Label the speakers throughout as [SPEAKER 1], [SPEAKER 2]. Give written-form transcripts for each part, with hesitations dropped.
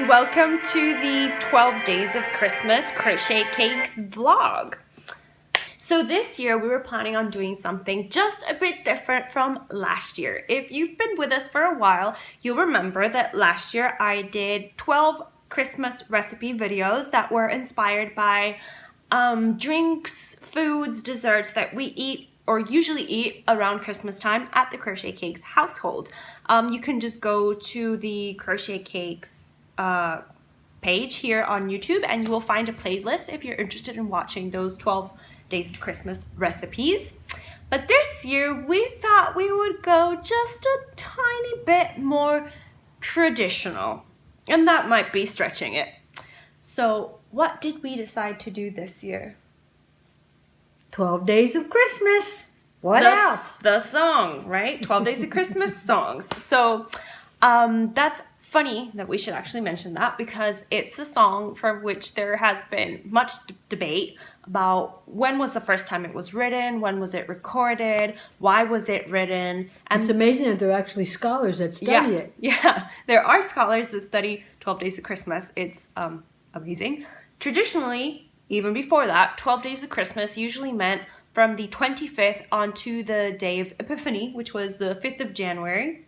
[SPEAKER 1] welcome to the 12 Days of Christmas Crochetcakes vlog. So this year we were planning on doing something just a bit different from last year. If you've been with us for a while, you'll remember that last year I did 12 Christmas recipe videos that were inspired by drinks, foods, desserts that we eat or usually eat around Christmas time at the Crochetcakes household. You can just go to the Crochetcakes page here on YouTube and you will find a playlist if you're interested in watching those 12 Days of Christmas recipes. But this year we thought we would go just a tiny bit more traditional, and that might be stretching it. So what did we decide to do this year?
[SPEAKER 2] 12 Days of Christmas. What else?
[SPEAKER 1] The song, right? 12 Days of Christmas songs. So that's funny that we should actually mention that because it's a song for which there has been much debate about when was the first time it was written, when was it recorded, why was it written. And
[SPEAKER 2] it's amazing that there are actually scholars that study it.
[SPEAKER 1] Yeah, there are scholars that study 12 Days of Christmas. It's amazing. Traditionally, even before that, 12 Days of Christmas usually meant from the 25th onto the day of Epiphany, which was the 5th of January.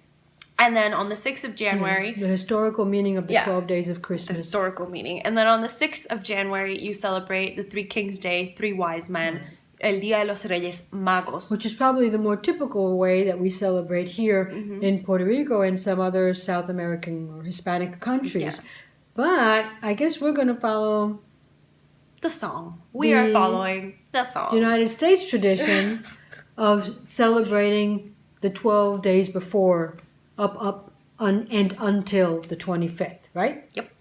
[SPEAKER 1] And then on the 6th of January...
[SPEAKER 2] the historical meaning of the 12 Days of Christmas.
[SPEAKER 1] The historical meaning. And then on the 6th of January, you celebrate the Three Kings Day, Three Wise Men, El Día de los Reyes Magos.
[SPEAKER 2] Which is probably the more typical way that we celebrate here in Puerto Rico and some other South American or Hispanic countries.
[SPEAKER 1] Yeah.
[SPEAKER 2] But I guess we're going to follow...
[SPEAKER 1] the song. We are following the song.
[SPEAKER 2] The United States tradition of celebrating the 12 days before... and until the 25th, right?
[SPEAKER 1] Yep.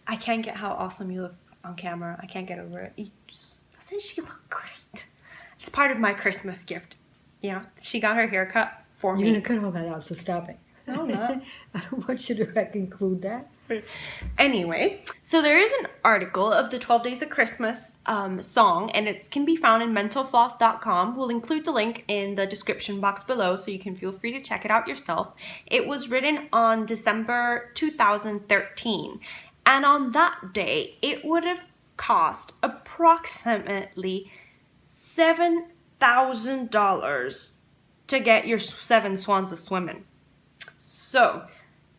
[SPEAKER 1] I can't get how awesome you look on camera. I can't get over it. Doesn't she look great? It's part of my Christmas gift. Yeah, she got her haircut for me.
[SPEAKER 2] You're going to cut all that out, so stop it.
[SPEAKER 1] No, I'm not.
[SPEAKER 2] I don't want you to include that.
[SPEAKER 1] Anyway, so there is an article of the 12 Days of Christmas song, and it can be found in mentalfloss.com. We'll include the link in the description box below, so you can feel free to check it out yourself. It was written on December 2013, and on that day, it would have cost approximately $7,000 to get your 7 swans a-swimming. So,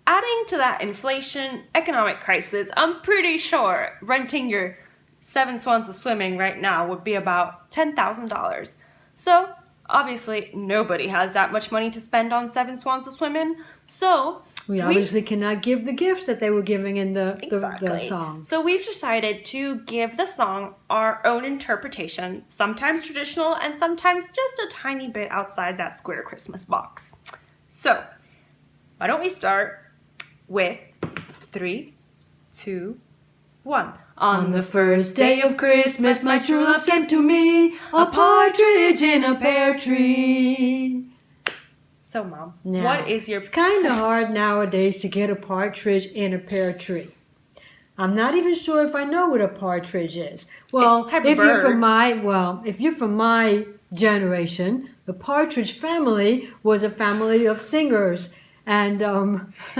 [SPEAKER 1] adding to that inflation, economic crisis, I'm pretty sure renting your 7 swans a-swimming right now would be about $10,000. So, obviously, nobody has that much money to spend on 7 swans a-swimming. So,
[SPEAKER 2] we obviously cannot give the gifts that they were giving in the song.
[SPEAKER 1] So, we've decided to give the song our own interpretation, sometimes traditional and sometimes just a tiny bit outside that square Christmas box. So, why don't we start with 3, 2, 1.
[SPEAKER 2] On the first day of Christmas, my true love sent to me a partridge in a pear tree.
[SPEAKER 1] So, Mom,
[SPEAKER 2] now,
[SPEAKER 1] what is your...
[SPEAKER 2] It's kind of hard nowadays to get a partridge in a pear tree. I'm not even sure if I know what a partridge is. Well,
[SPEAKER 1] it's a type of bird.
[SPEAKER 2] If you're from my generation, the Partridge family was a family of singers. And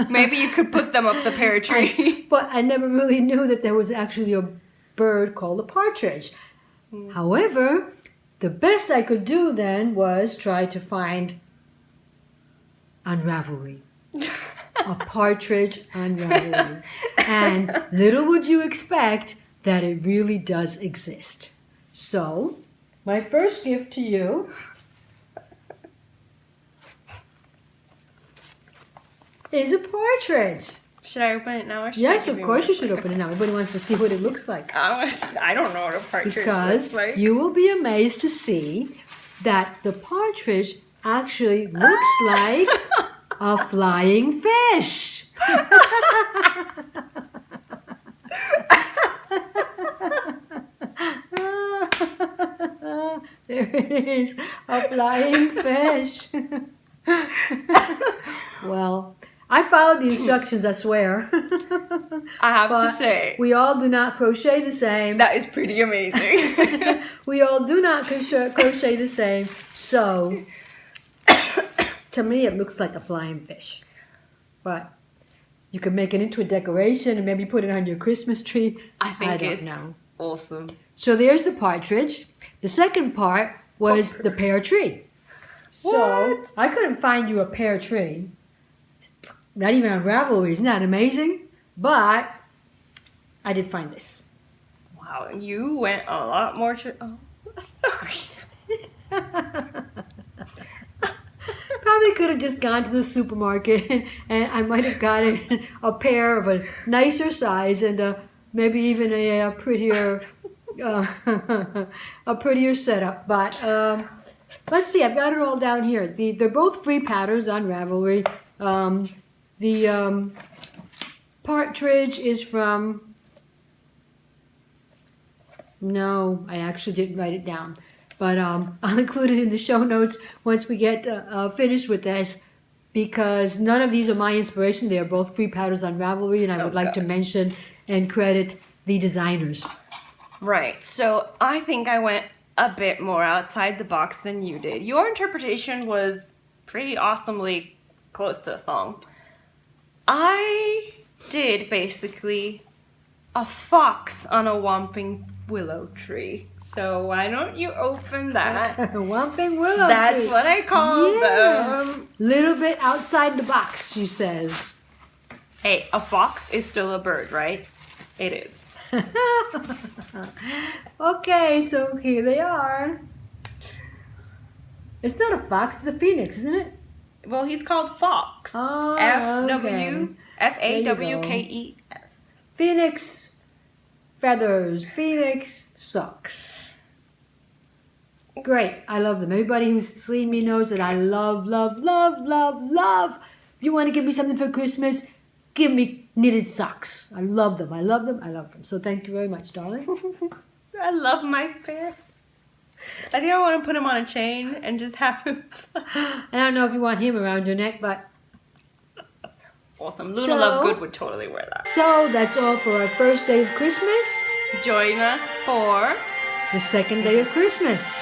[SPEAKER 1] maybe you could put them up the pear tree.
[SPEAKER 2] But I never really knew that there was actually a bird called a partridge. However, the best I could do then was try to find Unravelry. A partridge unravelry. And little would you expect that it really does exist. So, my first gift to you is a partridge.
[SPEAKER 1] Should I open it now? Or should
[SPEAKER 2] yes, of course you should open it now. Everybody wants to see what it looks like.
[SPEAKER 1] I don't know what a partridge
[SPEAKER 2] because
[SPEAKER 1] looks like.
[SPEAKER 2] You will be amazed to see that the partridge actually looks like a flying fish. There it is, a flying fish. Well, I followed the instructions, I swear.
[SPEAKER 1] I have to say.
[SPEAKER 2] We all do not crochet the same.
[SPEAKER 1] That is pretty amazing.
[SPEAKER 2] We all do not crochet the same. So, to me, it looks like a flying fish. But You could make it into a decoration and maybe put it on your Christmas tree.
[SPEAKER 1] I think
[SPEAKER 2] don't
[SPEAKER 1] it's
[SPEAKER 2] know.
[SPEAKER 1] awesome.
[SPEAKER 2] So there's the partridge. The second part was the pear tree. So
[SPEAKER 1] What?
[SPEAKER 2] I couldn't find you a pear tree. Not even on Ravelry. Isn't that amazing? But I did find this.
[SPEAKER 1] Wow, you went a lot more
[SPEAKER 2] Probably could have just gone to the supermarket and I might have gotten a pear of a nicer size and maybe even a prettier a prettier setup. But let's see, I've got it all down here. They're both free patterns on Ravelry. The partridge is from... No, I actually didn't write it down. But I'll include it in the show notes once we get finished with this, because none of these are my inspiration. They are both free patterns on Ravelry, and I would like to mention and credit the designers.
[SPEAKER 1] Right, so I think I went a bit more outside the box than you did. Your interpretation was pretty awesomely close to a song. I did basically a fox on a whomping willow tree. So why don't you open that?
[SPEAKER 2] That's a whomping willow
[SPEAKER 1] That's
[SPEAKER 2] tree.
[SPEAKER 1] what I call them.
[SPEAKER 2] Little bit outside the box, she says.
[SPEAKER 1] Hey, a fox is still a bird, right? It is.
[SPEAKER 2] Okay, so here they are. It's not a fox, it's a phoenix, isn't it?
[SPEAKER 1] Well, he's called Fox.
[SPEAKER 2] Oh,
[SPEAKER 1] F-W-F-A-W-K-E-S.
[SPEAKER 2] Phoenix feathers, Phoenix socks. Great, I love them. Everybody who's seen me knows that I love, love, love, love, love. If you want to give me something for Christmas, give me knitted socks. I love them, I love them, I love them. So thank you very much, darling.
[SPEAKER 1] I love my pear. I think I want to put him on a chain and just have him.
[SPEAKER 2] I don't know if you want him around your neck, but...
[SPEAKER 1] Awesome. Luna Lovegood would totally wear that.
[SPEAKER 2] So that's all for our first day of Christmas.
[SPEAKER 1] Join us for
[SPEAKER 2] The second day of Christmas.